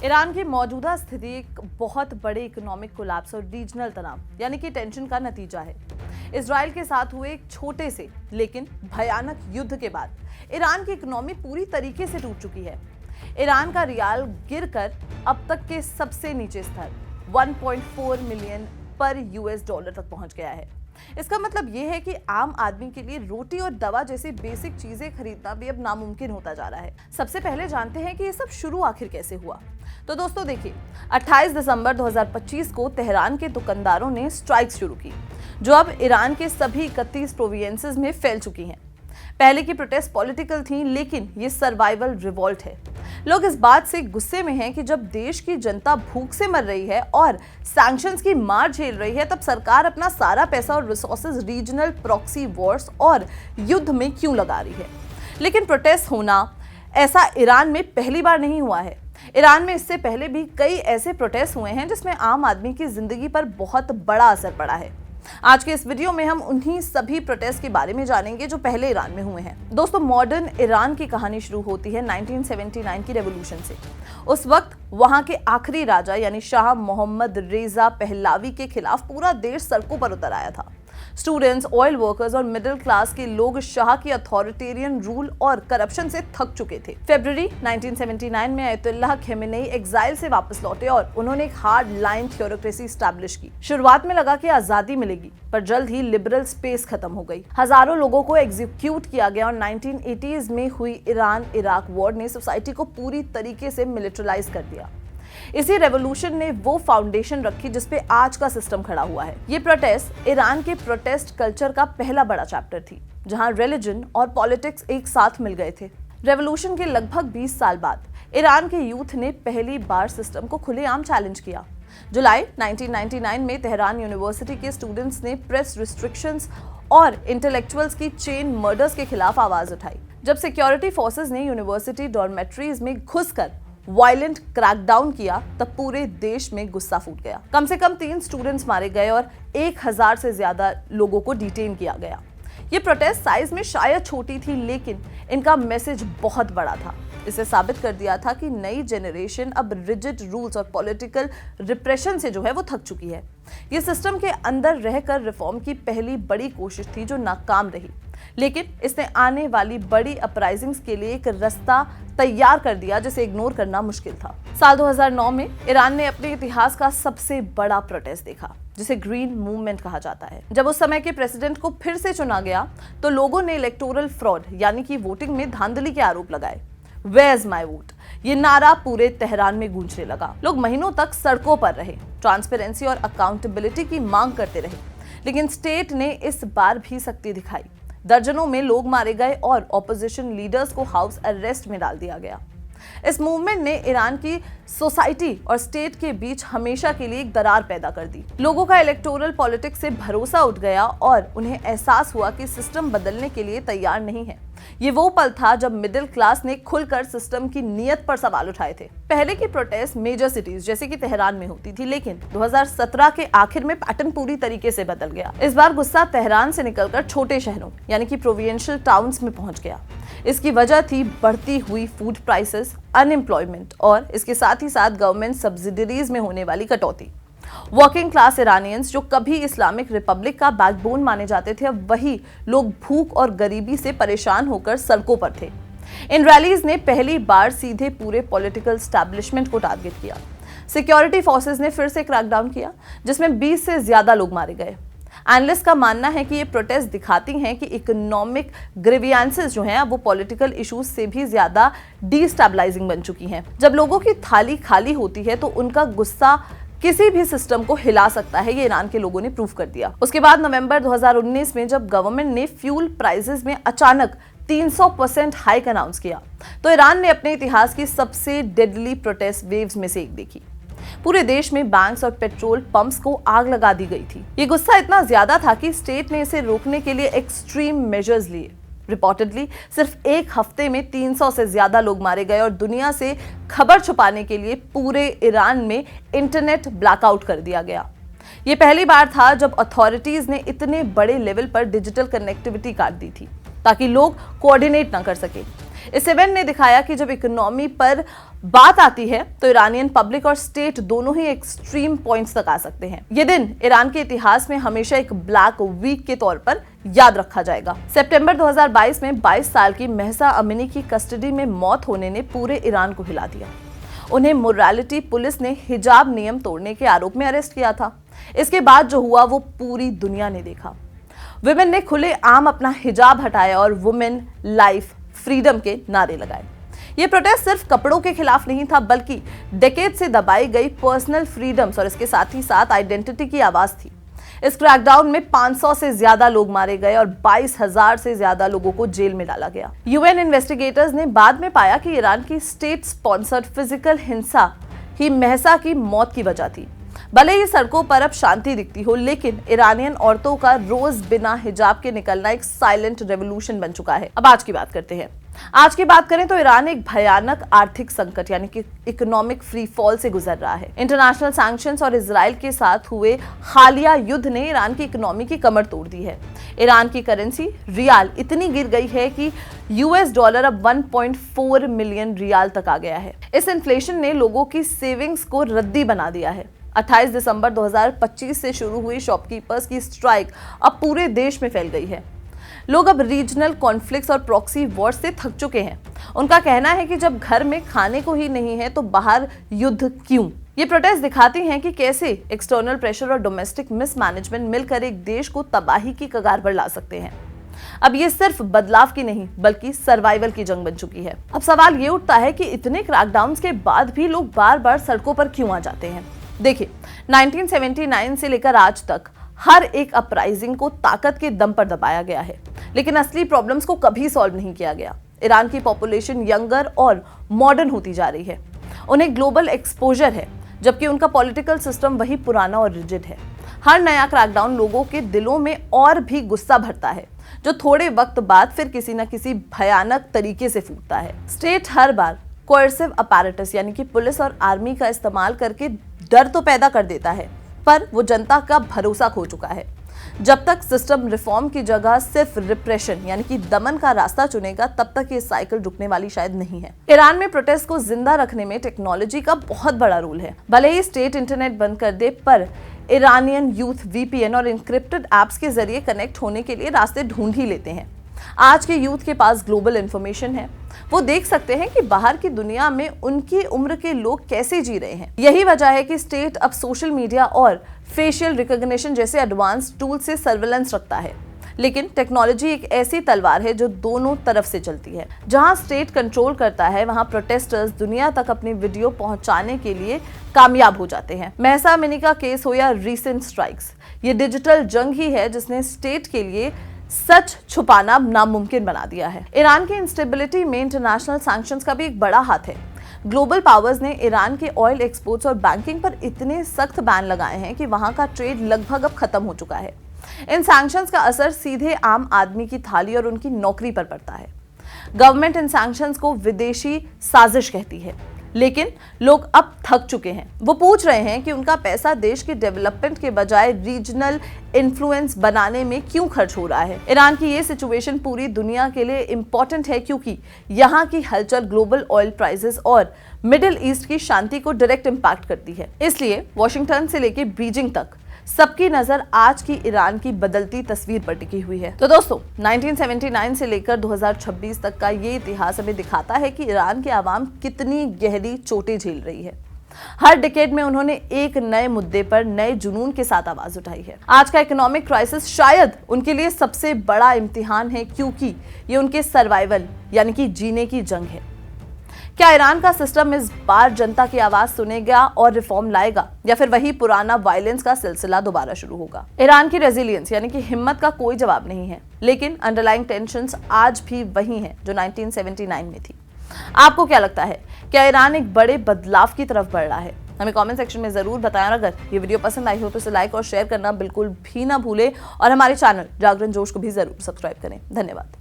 Iran की मौजूदा स्थिति एक बहुत बड़े इकोनॉमिक कोलैप्स और रीजनल तनाव यानी कि टेंशन का नतीजा है। इजराइल के साथ हुए एक छोटे से लेकिन भयानक युद्ध के बाद ईरान की इकोनॉमी पूरी तरीके से टूट चुकी है। ईरान का रियाल गिरकर अब तक के सबसे नीचे स्तर 1.4 मिलियन पर यूएस डॉलर तक पहुंच गया है। इसका मतलब यह है कि आम आदमी के लिए रोटी और दवा जैसी बेसिक चीजें खरीदना भी अब नामुमकिन होता जा रहा है। सबसे पहले जानते हैं कि ये सब शुरू आखिर कैसे हुआ। तो दोस्तों देखिए, 28 दिसंबर 2025 को तेहरान के दुकानदारों ने स्ट्राइक शुरू की, जो अब ईरान के सभी 31 प्रोविंसेस में फैल चुकी हैं। पहले की प्रोटेस्ट पॉलिटिकल थी, लेकिन ये सर्वाइवल रिवॉल्ट है। लोग इस बात से गुस्से में हैं कि जब देश की जनता भूख से मर रही है और सैंक्शंस की मार झेल रही है, तब सरकार अपना सारा पैसा और रिसोर्सेज रीजनल प्रॉक्सी वॉर्स और युद्ध में क्यों लगा रही है। लेकिन प्रोटेस्ट होना ऐसा ईरान में पहली बार नहीं हुआ है। ईरान में इससे पहले भी कई ऐसे प्रोटेस्ट हुए हैं जिसमें आम आदमी की जिंदगी पर बहुत बड़ा असर पड़ा है। आज के इस वीडियो में हम उन्हीं सभी प्रोटेस्ट के बारे में जानेंगे जो पहले ईरान में हुए हैं। दोस्तों, मॉडर्न ईरान की कहानी शुरू होती है 1979 की रेवोल्यूशन से। उस वक्त वहां के आखिरी राजा यानी शाह मोहम्मद रेजा पहलावी के खिलाफ पूरा देश सड़कों पर उतर आया था। स्टूडेंट्स, ऑयल वर्कर्स और मिडिल क्लास के लोग शाह की अथॉरिटेरियन रूल और करप्शन से थक चुके थे। फरवरी 1979 में अयतुल्लाह खेमेनेई एग्जाइल से वापस लौटे और उन्होंने एक हार्ड लाइन थ्योरोक्रेसी स्टैब्लिश की। शुरुआत में लगा कि आजादी मिलेगी, पर जल्द ही लिबरल स्पेस खत्म हो गई। हजारों लोगों को एग्जीक्यूट किया गया और 1980s में हुई ईरान इराक वॉर ने सोसाइटी को पूरी तरीके से मिलिट्रलाइज कर दिया। इसी रेवोल्यूशन ने वो फाउंडेशन रखी जिस पे आज का सिस्टम खड़ा हुआ है। ये प्रोटेस्ट ईरान के प्रोटेस्ट कल्चर का पहला बड़ा चैप्टर थी, जहां रिलीजन और पॉलिटिक्स एक साथ मिल गए थे। रेवोल्यूशन के लगभग 20 साल बाद ईरान के यूथ ने पहली बार सिस्टम को खुलेआम चैलेंज किया। जुलाई 1999 में तेहरान यूनिवर्सिटी के स्टूडेंट्स ने प्रेस रिस्ट्रिक्शंस और इंटेलेक्चुअल्स की चेन मर्डर्स के खिलाफ आवाज उठाई। जब सिक्योरिटी फोर्सेस ने यूनिवर्सिटी डॉर्मेट्रीज में घुसकर वायलेंट क्रैकडाउन किया, तब पूरे देश में गुस्सा फूट गया। कम से कम 3 स्टूडेंट्स मारे गए और 1000 से ज्यादा लोगों को डिटेन किया गया। ये प्रोटेस्ट साइज में शायद छोटी थी, लेकिन इनका मैसेज बहुत बड़ा था। इसे साबित कर दिया था कि नई जेनरेशन अब रिजिड रूल्स और पॉलिटिकल रिप्रेशन से जो है वो थक चुकी है। ये सिस्टम के अंदर रहकर रिफॉर्म की पहली बड़ी कोशिश थी जो नाकाम रही, लेकिन इसने आने वाली बड़ी अपराइजिंग्स के लिए एक रास्ता तैयार कर दिया जिसे इग्नोर करना मुश्किल था। साल 2009 में ईरान ने अपने इतिहास का सबसे बड़ा प्रोटेस्ट देखा, जिसे ग्रीन मूवमेंट कहा जाता है। जब उस समय के प्रेसिडेंट को फिर से चुना गया, तो लोगों ने इलेक्टोरल फ्रॉड यानी कि वोटिंग में धांधली के आरोप लगाए। वेयर इज माय वोट, ये नारा पूरे तेहरान में गूंजने लगा। लोग महीनों तक सड़कों पर रहे, ट्रांसपेरेंसी और अकाउंटेबिलिटी की मांग करते रहे, लेकिन स्टेट ने इस बार भी सख्ती दिखाई। दर्जनों में लोग मारे गए और ऑपोजिशन लीडर्स को हाउस अरेस्ट में डाल दिया गया। इस मूवमेंट ने ईरान की सोसाइटी और स्टेट के बीच हमेशा के लिए एक दरार पैदा कर दी। लोगों का इलेक्टोरल पॉलिटिक्स से भरोसा उठ गया और उन्हें एहसास हुआ कि सिस्टम बदलने के लिए तैयार नहीं है। ये वो पल था जब मिडिल क्लास ने खुलकर सिस्टम की नीयत पर सवाल उठाए थे। पहले की प्रोटेस्ट मेजर सिटीज जैसे कि तेहरान में होती थी, लेकिन 2017 के आखिर में पैटर्न पूरी तरीके से बदल गया। इस बार गुस्सा तेहरान से निकलकर छोटे शहरों यानी कि प्रोविंशियल टाउन्स में पहुंच गया। इसकी वजह थी बढ़ती हुई फूड प्राइसेस, अनएम्प्लॉयमेंट और इसके साथ ही साथ गवर्नमेंट सब्सिडीज में होने वाली कटौती। वर्किंग क्लास ईरानियंस जो कभी इस्लामिक रिपब्लिक का बैकबोन माने जाते थे, अब वही लोग भूख और गरीबी से परेशान होकर सड़कों पर थे। इन रैलीज ने पहली बार सीधे पूरे पॉलिटिकल एस्टैब्लिशमेंट को टारगेट किया। सिक्योरिटी फोर्सेस ने फिर से क्रैकडाउन किया, जिसमें 20 से ज्यादा लोग मारे गए। एनालिस्ट का मानना है कि ये प्रोटेस्ट दिखाती हैं कि इकोनॉमिक ग्रीवियंसेस जो हैं वो पॉलिटिकल इश्यूज से भी ज्यादा डिस्टेबलाइजिंग बन चुकी हैं। जब लोगों की थाली खाली होती है तो उनका गुस्सा किसी भी सिस्टम को हिला सकता है, ये ईरान के लोगों ने प्रूव कर दिया। उसके बाद नवंबर 2019 में जब गवर्नमेंट ने फ्यूल प्राइसेस में अचानक 300% हाइक अनाउंस किया, तो ईरान ने अपने इतिहास की सबसे डेडली प्रोटेस्ट वेव्स में से एक देखी। पूरे देश में बैंक्स और पेट्रोल पंप्स को आग लगा दी गई थी। ये गुस्सा इतना ज्यादा था कि स्टेट ने इसे रोकने के लिए एक्सट्रीम मेजर्स लिए। रिपोर्टेडली सिर्फ एक हफ्ते में 300 से ज्यादा लोग मारे गए और दुनिया से खबर छुपाने के लिए पूरे ईरान में इंटरनेट ब्लैकआउट कर दिया गया। ये पहली बार था जब अथॉरिटीज ने इतने बड़े लेवल पर डिजिटल कनेक्टिविटी काट दी थी ताकि लोग कोऑर्डिनेट ना कर सके। इस इवेंट ने दिखाया कि जब इकोनॉमी पर बात आती है तो ईरानियन पब्लिक और स्टेट दोनों ही एक्सट्रीम पॉइंट्स तक आ सकते हैं। ये दिन ईरान के इतिहास में हमेशा एक ब्लैक वीक के तौर पर याद रखा जाएगा। सितंबर 2022 में 22 साल की महसा अमीनी की कस्टडी में मौत होने ने पूरे ईरान को हिला दिया। उन्हें मोरालिटी पुलिस ने हिजाब नियम तोड़ने के आरोप में अरेस्ट किया था। इसके बाद जो हुआ वो पूरी दुनिया ने देखा। विमेन ने खुले आम अपना हिजाब हटाया और वुमेन लाइफ फ्रीडम के नारे लगाए। ये प्रोटेस्ट सिर्फ कपड़ों के खिलाफ नहीं था, बल्कि डेकेड से दबाई गई पर्सनल फ्रीडम्स और इसके साथ ही साथ आइडेंटिटी की आवाज थी। इस क्रैकडाउन में 500 से ज्यादा लोग मारे गए और 22,000 से ज्यादा लोगों को जेल में डाला गया। यूएन इन्वेस्टिगेटर्स ने बाद में पाया कि ईरान की स्टेट स्पॉन्सर्ड फिजिकल हिंसा ही महसा की मौत की वजह थी। भले ही सड़कों पर अब शांति दिखती हो, लेकिन ईरानियन औरतों का रोज बिना हिजाब के निकलना एक साइलेंट रेवोल्यूशन बन चुका है। अब आज की बात करते हैं। आज की बात करें तो ईरान एक भयानक आर्थिक संकट यानी कि इकोनॉमिक फ्री फॉल से गुजर रहा है। इंटरनेशनल सैंक्शंस और इजराइल के साथ हुए हालिया युद्ध ने ईरान की इकोनॉमी की कमर तोड़ दी है। ईरान की करेंसी रियाल इतनी गिर गई है कि यूएस डॉलर अब 1.4 मिलियन रियाल तक आ गया है। इस इन्फ्लेशन ने लोगों की सेविंग्स को रद्दी बना दिया है। 28 दिसंबर 2025 से शुरू हुई शॉपकीपर्स की स्ट्राइक अब पूरे देश में फैल गई है। लोग अब रीजनल कॉन्फ्लिक्ट्स और प्रॉक्सी वॉर से थक चुके हैं। उनका कहना है कि जब घर में खाने को ही नहीं है तो बाहर युद्ध क्यों। ये प्रोटेस्ट दिखाती हैं कि कैसे एक्सटर्नल प्रेशर और डोमेस्टिक मिसमैनेजमेंट मिलकर एक देश को तबाही की कगार पर ला सकते हैं। अब ये सिर्फ बदलाव की नहीं बल्कि सर्वाइवल की जंग बन चुकी है। अब सवाल ये उठता है कि इतने क्रैकडाउन्स के बाद भी लोग बार बार सड़कों पर क्यों आ जाते हैं। देखिए, 1979 से लेकर आज तक हर एक अपराइजिंग को ताकत के दम पर दबाया गया है, लेकिन असली प्रॉब्लम्स को कभी सॉल्व नहीं किया गया। ईरान की पॉपुलेशन यंगर और मॉडर्न होती जा रही है। उन्हें ग्लोबल एक्सपोजर है, जबकि उनका पॉलिटिकल सिस्टम वही पुराना और रिजिड है। हर नया क्रैकडाउन लोगों के दिलों में और भी गुस्सा भरता है, जो थोड़े वक्त बाद फिर किसी न किसी भयानक तरीके से फूटता है। स्टेट हर बार कोएर्सिव अपैरेटस यानी कि पुलिस और आर्मी का इस्तेमाल करके डर तो पैदा कर देता है, पर वो जनता का भरोसा खो चुका है। जब तक सिस्टम रिफॉर्म की जगह सिर्फ रिप्रेशन यानी कि दमन का रास्ता चुनेगा, तब तक ये साइकिल रुकने वाली शायद नहीं है। ईरान में प्रोटेस्ट को जिंदा रखने में टेक्नोलॉजी का बहुत बड़ा रोल है। भले ही स्टेट इंटरनेट बंद कर दे, पर ईरानियन यूथ वीपीएन और इंक्रिप्टेड एप्स के जरिए कनेक्ट होने के लिए रास्ते ढूंढ ही लेते हैं। आज के यूथ के पास ग्लोबल इंफॉर्मेशन है। वो देख सकते हैं कि बाहर की दुनिया में उनकी उम्र के लोग कैसे जी रहे हैं। यही वजह है कि स्टेट अब सोशल मीडिया और फेशियल रिकॉग्निशन जैसे एडवांस टूल से सर्विलेंस रखता है। लेकिन टेक्नोलॉजी एक ऐसी तलवार है जो दोनों तरफ से चलती है। जहां स्टेट कंट्रोल करता है, वहां प्रोटेस्टर्स दुनिया तक अपनी वीडियो पहुंचाने के लिए कामयाब हो जाते हैं। महसा अमीनी का केस हो या रीसेंट स्ट्राइक्स, ये डिजिटल जंग ही है जिसने स्टेट के लिए सच छुपाना नामुमकिन बना दिया है। ईरान की इंस्टेबिलिटी में इंटरनेशनल सैंक्शंस का भी एक बड़ा हाथ है। ग्लोबल पावर्स ने ईरान के ऑयल एक्सपोर्ट्स और बैंकिंग पर इतने सख्त बैन लगाए हैं कि वहां का ट्रेड लगभग अब खत्म हो चुका है। इन सैंक्शंस का असर सीधे आम आदमी की थाली और उनकी नौकरी पर पड़ता है। गवर्नमेंट इन सैंक्शंस को विदेशी साजिश कहती है, लेकिन लोग अब थक चुके हैं। वो पूछ रहे हैं कि उनका पैसा देश के डेवलपमेंट के बजाय रीजनल इन्फ्लुएंस बनाने में क्यों खर्च हो रहा है। ईरान की ये सिचुएशन पूरी दुनिया के लिए इंपॉर्टेंट है, क्योंकि यहाँ की हलचल ग्लोबल ऑयल प्राइसेस और मिडिल ईस्ट की शांति को डायरेक्ट इम्पैक्ट करती है। इसलिए वॉशिंगटन से लेकर बीजिंग तक सबकी नजर आज की ईरान की बदलती तस्वीर पर टिकी हुई है। तो दोस्तों, 1979 से लेकर 2026 तक का ये इतिहास हमें दिखाता है कि ईरान की आवाम कितनी गहरी चोटें झेल रही है। हर डिकेड में उन्होंने एक नए मुद्दे पर नए जुनून के साथ आवाज उठाई है। आज का इकोनॉमिक क्राइसिस शायद उनके लिए सबसे बड़ा इम्तिहान है, क्योंकि ये उनके सर्वाइवल यानी कि जीने की जंग है। क्या ईरान का सिस्टम इस बार जनता की आवाज सुनेगा और रिफॉर्म लाएगा, या फिर वही पुराना वायलेंस का सिलसिला दोबारा शुरू होगा? ईरान की रेजिलियंस यानी कि हिम्मत का कोई जवाब नहीं है, लेकिन अंडरलाइंग टेंशंस आज भी वही हैं जो 1979 में थी। आपको क्या लगता है, क्या ईरान एक बड़े बदलाव की तरफ बढ़ रहा है? हमें कमेंट सेक्शन में जरूर बताएं। और अगर ये वीडियो पसंद आई हो तो इसे लाइक और शेयर करना बिल्कुल भी ना भूलें, और हमारे चैनल जागरण जोश को भी जरूर सब्सक्राइब करें। धन्यवाद।